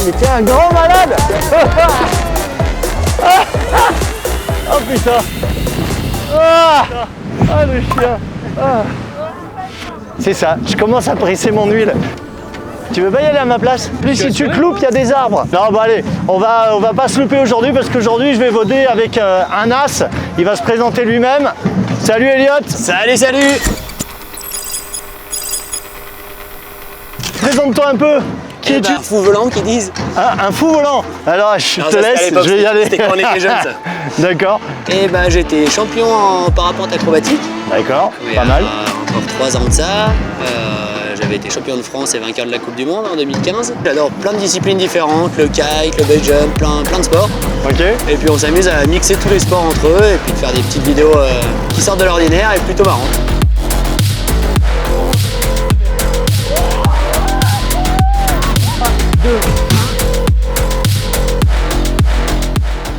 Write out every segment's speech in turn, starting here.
mais t'es un grand malade. Oh putain. Ah le chien. C'est ça, je commence à presser mon huile. Tu veux pas y aller à ma place? Plus si tu te loupes, il y a des arbres. Non, bon allez, on va pas se louper aujourd'hui parce qu'aujourd'hui je vais voder avec un as. Il va se présenter lui-même. Salut Elliot. Salut, salut. Présente-toi un peu. Qui es-tu? Un fou volant qui disent. Ah, un fou volant. Alors je Non, te ça, c'était à laisse, l'époque, je vais y aller. C'était quand on était jeunes ça. D'accord. Et ben j'étais champion en parapente acrobatique. D'accord, Il y pas a mal. Encore 3 ans de ça. J'avais été champion de France et vainqueur de la Coupe du Monde en 2015. J'adore plein de disciplines différentes, le kite, le bungee jump, plein de sports. Ok. Et puis on s'amuse à mixer tous les sports entre eux et puis de faire des petites vidéos qui sortent de l'ordinaire et plutôt marrantes.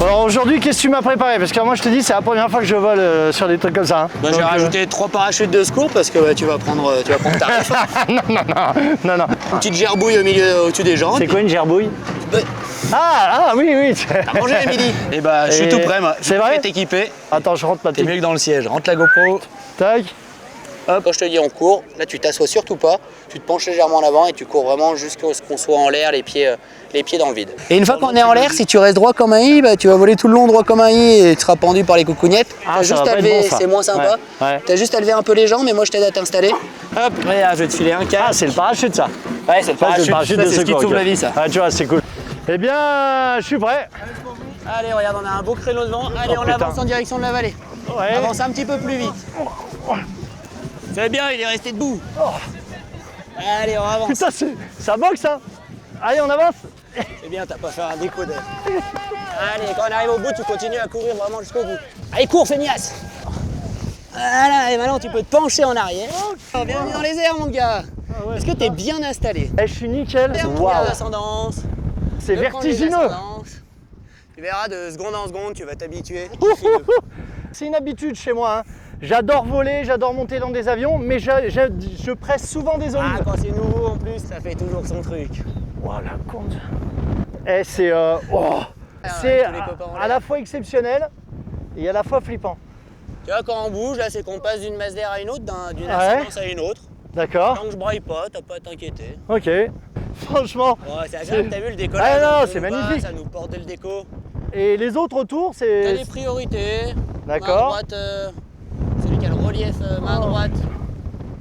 Alors aujourd'hui, qu'est-ce que tu m'as préparé? Parce que moi je te dis, c'est la première fois que je vole sur des trucs comme ça. Hein. Bah, j'ai rajouté 3 parachutes de secours parce que tu vas prendre ta ref. non. Une petite gerbouille au-dessus des jambes. C'est quoi une gerbouille? Bah, Oui. t'as mangé à midi? Et bah je suis tout prêt moi. C'est vrai? Je vais t'équiper. Attends, je rentre ma T'es petite. mieux que dans le siège. Rentre la GoPro. Tac. Hop, quand je te dis on court, là tu t'assois surtout pas, tu te penches légèrement en avant et tu cours vraiment jusqu'à ce qu'on soit en l'air, les pieds dans le vide. Et une fois qu'on est en l'air, si tu restes droit comme un i, bah, tu vas voler tout le long droit comme un i et tu seras pendu par les coucougnettes. T'as juste à lever, c'est moins sympa. Ouais. T'as juste à lever un peu les jambes, mais moi je t'aide à t'installer. Hop, regarde, je vais te filer un câble. Ah, c'est le parachute ça. Ouais, c'est le parachute, de c'est ce qui secours, t'ouvre ok. la vie ça. Ah, tu vois, c'est cool. Eh bien, je suis prêt. Allez, regarde, on a un beau créneau devant. Allez, on putain. avance en direction de la vallée. Ouais. Avance un petit peu plus vite. C'est bien, il est resté debout. Allez, on avance. Putain, ça boxe hein. Allez, on avance. C'est bien, t'as pas fait un déco de... Allez, quand on arrive au bout, tu continues à courir vraiment jusqu'au bout. Allez, cours, feignasse. Voilà, et maintenant tu peux te pencher en arrière. Bienvenue dans les airs, mon gars. ouais, Est-ce que t'es bien installé? Eh, je suis nickel. Regarde l'ascendance. C'est vertigineux. Tu verras de seconde en seconde, tu vas t'habituer. C'est une habitude chez moi. Hein. J'adore voler, j'adore monter dans des avions, mais je presse souvent des olives. Ah, quand c'est nouveau en plus, ça fait toujours son truc. Voilà, compte. Eh, c'est c'est à la fois exceptionnel et à la fois flippant. Tu vois, quand on bouge, là, c'est qu'on passe d'une masse d'air à une autre, d'une Ouais. ascendance à une autre. D'accord. Tant que je braille pas, t'as pas à t'inquiéter. Ok. Franchement. Ouais, c'est agréable, t'as vu le décollage? Ah non, on c'est nous magnifique. passe, ça nous porte dès le déco. Et les autres autour, T'as c'est. des priorités. D'accord. Main droite, celui qui a le relief main droite,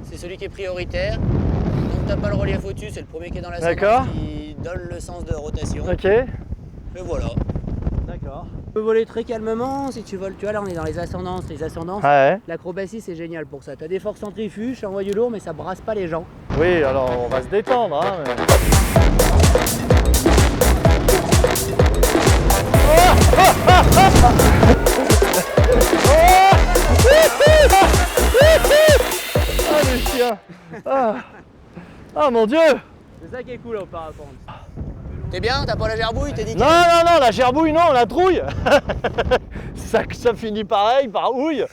c'est celui qui est prioritaire. Donc t'as pas le relief au-dessus, c'est le premier qui est dans la D'accord. qui donne le sens de rotation. Ok. Et voilà. D'accord. Tu peux voler très calmement si tu voles. Tu vois, là on est dans les ascendances. Ouais. L'acrobatie c'est génial pour ça. T'as des forces centrifuges, ça envoie du lourd, mais ça brasse pas les gens. Oui, alors on va se détendre. Hein, mais... Ah le chien. Ah mon Dieu. C'est ça qui est cool au parapente. T'es bien? T'as pas la gerbouille? T'es dit Non, la gerbouille non, la trouille. ça finit pareil, par houille.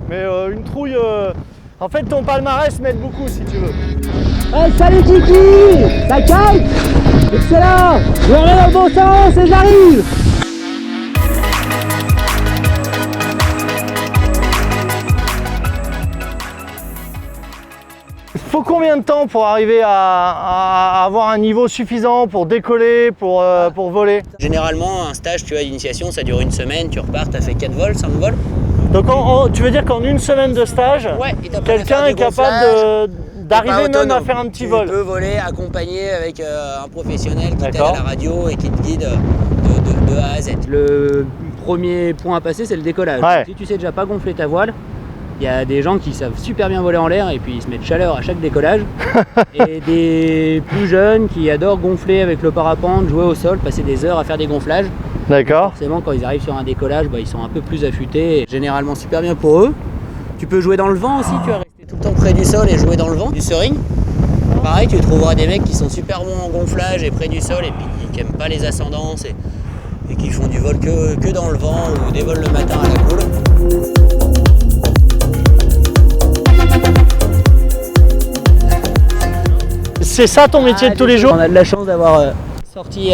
Mais une trouille... En fait ton palmarès m'aide beaucoup si tu veux. Hey, salut Kiki! Ça kite? Excellent! Je remets dans le bon sens et j'arrive! Faut combien de temps pour arriver à avoir un niveau suffisant pour décoller, pour voler? Généralement, un stage d'initiation, ça dure une semaine, tu repars, t'as fait 4 vols, 5 vols. Donc tu veux dire qu'en une semaine de stage, Ouais, il t'apprend à quelqu'un faire est du capable gonflage. d'arriver Pas même à autonome. faire un petit vol? Tu peux voler accompagné avec un professionnel qui t'aide D'accord. à la radio et qui te guide de A à Z. Le premier point à passer, c'est le décollage. Ouais. Si tu sais déjà pas gonfler ta voile, il y a des gens qui savent super bien voler en l'air et puis ils se mettent chaleur à chaque décollage. Et des plus jeunes qui adorent gonfler avec le parapente, jouer au sol, passer des heures à faire des gonflages. D'accord. Forcément, quand ils arrivent sur un décollage, ils sont un peu plus affûtés. Et généralement super bien pour eux. Tu peux jouer dans le vent aussi, tu vas rester tout le temps près du sol et jouer dans le vent. Du soaring. Pareil, tu trouveras des mecs qui sont super bons en gonflage et près du sol et puis qui n'aiment pas les ascendances et qui font du vol que dans le vent ou des vols le matin à la cool. C'est ça ton métier de tous les jours? On a de la chance d'avoir Sorti,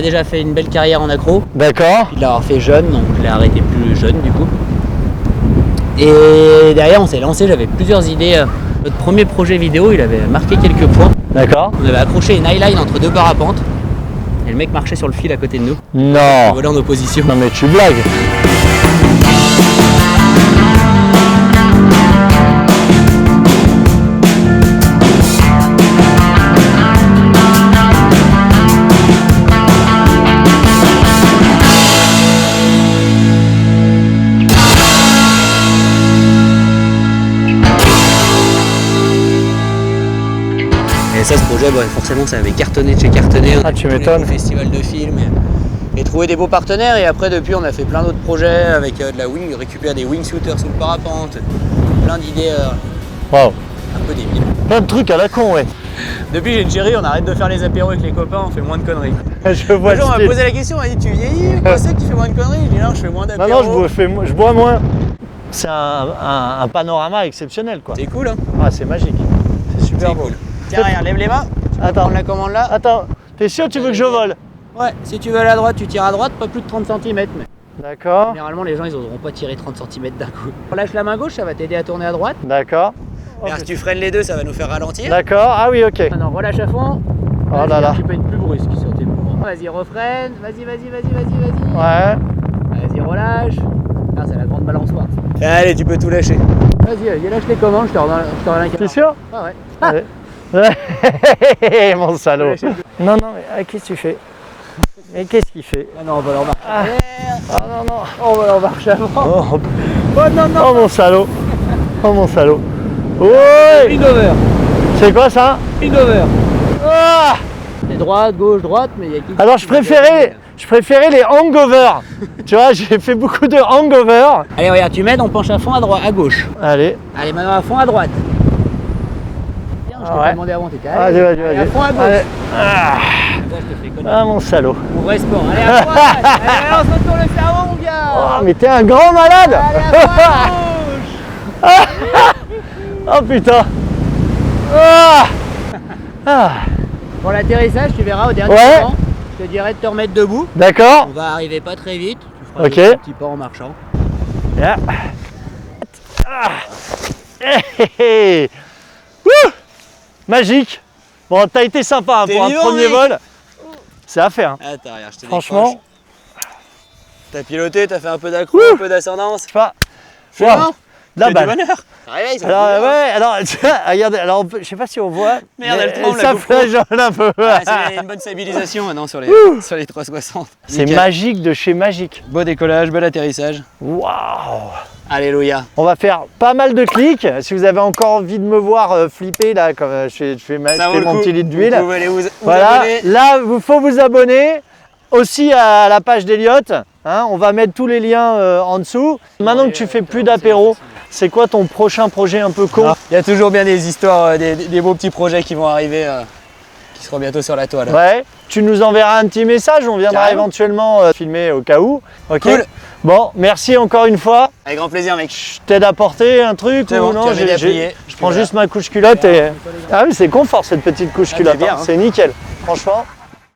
déjà fait une belle carrière en accro. D'accord. Il l'a fait jeune, donc je l'ai arrêté plus jeune du coup. Et derrière, on s'est lancé, j'avais plusieurs idées. Notre premier projet vidéo, il avait marqué quelques points. D'accord. On avait accroché une highline entre deux parapentes. Et le mec marchait sur le fil à côté de nous. Non. Il volait en opposition. Non mais tu blagues. Et ça, ce projet, forcément, ça avait cartonné de chez cartonné. On Ah, a tu fait tous les m'étonnes. beaux festivals de films et trouvé des beaux partenaires. Et après, depuis, on a fait plein d'autres projets avec de la wing, récupérer des wingsuiters sous le parapente. Plein d'idées Waouh. un peu débiles. Plein de trucs à la con, ouais. Depuis, j'ai une chérie, on arrête de faire les apéros avec les copains, on fait moins de conneries. Je vois Un jour, on le m'a style. posé la question, on m'a dit tu vieillis, quoi c'est que tu fais moins de conneries? Je dis non, je fais moins Non, d'apéros. non, je bois moins. C'est un panorama exceptionnel, quoi. C'est cool, hein? Ah, c'est magique. C'est super C'est beau. cool. Tiens, regarde, lève les mains. Attends, Prends la commande là. attends. T'es sûr tu veux que je vole? Ouais, si tu veux aller à droite, tu tires à droite, pas plus de 30 cm. Mais D'accord, généralement, les gens, ils n'oseront pas tirer 30 cm d'un coup. Relâche la main gauche, ça va t'aider à tourner à droite. d'accord. Et si tu freines les deux, ça va nous faire ralentir. D'accord, ah oui, ok. Maintenant, relâche à fond. Oh Vas-y, là là. Tu peux être plus brusque sur tes mouvements. Vas-y, refreine. Vas-y. Ouais. Vas-y, relâche. Ah, c'est la grande balançoire. Allez, tu peux tout lâcher. Vas-y, lâche les commandes, je te redonne la T'es sûr? Ah ouais. Allez. Mon salaud. Non, non, mais qu'est-ce que tu fais? Mais qu'est-ce qu'il fait? Ah non, on va leur marcher. Ah non, non. On va leur marcher avant. Oh, Oh non, non. oh, mon salaud. Oh mon salaud. Ouais. Une over. C'est quoi ça? Une over. Ah. C'est droite, gauche, droite, mais il y a qui. Alors je préférais les hangovers. Tu vois, j'ai fait beaucoup de hangovers. Allez, regarde, tu m'aides, on penche à fond à droite, à gauche. Allez. Allez, maintenant à fond à droite. Tiens, je t'ai Ouais. pas demandé avant, t'étais Vas-y, vas-y, Allez, à vas-y. fond à gauche. Allez. Ah. Ça, je te fais connaître. Ah mon salaud. Mon vrai sport. Allez, à droite. Allez, on se retourne le cerveau, mon gars. Oh, mais t'es un grand malade. Allez, à fond à gauche. Oh putain. Ah. Ah. Pour l'atterrissage, tu verras au dernier Ouais. moment, je te dirais de te remettre debout. D'accord. On va arriver pas très vite. Tu feras Ok. des petits pas en marchant. Yeah. Ah. Hé, hé, hé. Wouh. Magique. Bon, t'as été sympa hein, T'es pour un vivant, premier mec. vol. C'est à faire. Hein. Attends, regarde, je te Franchement, décroche. T'as piloté, t'as fait un peu d'accro, Ouh. un peu d'ascendance. c'est pas. C'est Wow. bon. De la C'est du balle. bonheur. Ça réveille, ça Alors, fait plaisir. ouais, alors, tiens, regardez, alors, je sais pas si on voit. Merde, mais elle tremble, la ça GoPro. flageole un peu. Ah, c'est une bonne stabilisation maintenant sur les 360. C'est Nickel. magique de chez magique. Beau décollage, bel atterrissage. Waouh. Alléluia. On va faire pas mal de clics. Si vous avez encore envie de me voir flipper, là, comme je fais Ça vaut le mon coup. petit litre d'huile. Vous pouvez aller vous Voilà, abonner. là, il faut vous abonner aussi à la page d'Eliott. Hein, on va mettre tous les liens en dessous. Maintenant que tu fais plus d'apéro, c'est quoi ton prochain projet un peu con? Ah, il y a toujours bien des histoires, des beaux petits projets qui vont arriver, qui seront bientôt sur la toile. Ouais, tu nous enverras un petit message, on viendra Carrément. éventuellement filmer au cas où. Ok. Cool. Bon, merci encore une fois. Avec grand plaisir, mec. Je t'aide à porter un truc C'est ou bon, non? tu as m'aider à plier. Je prends Voilà. juste ma couche culotte et. Ah oui, c'est confort cette petite couche Ah, culotte. c'est bien, hein. hein. C'est nickel. Franchement,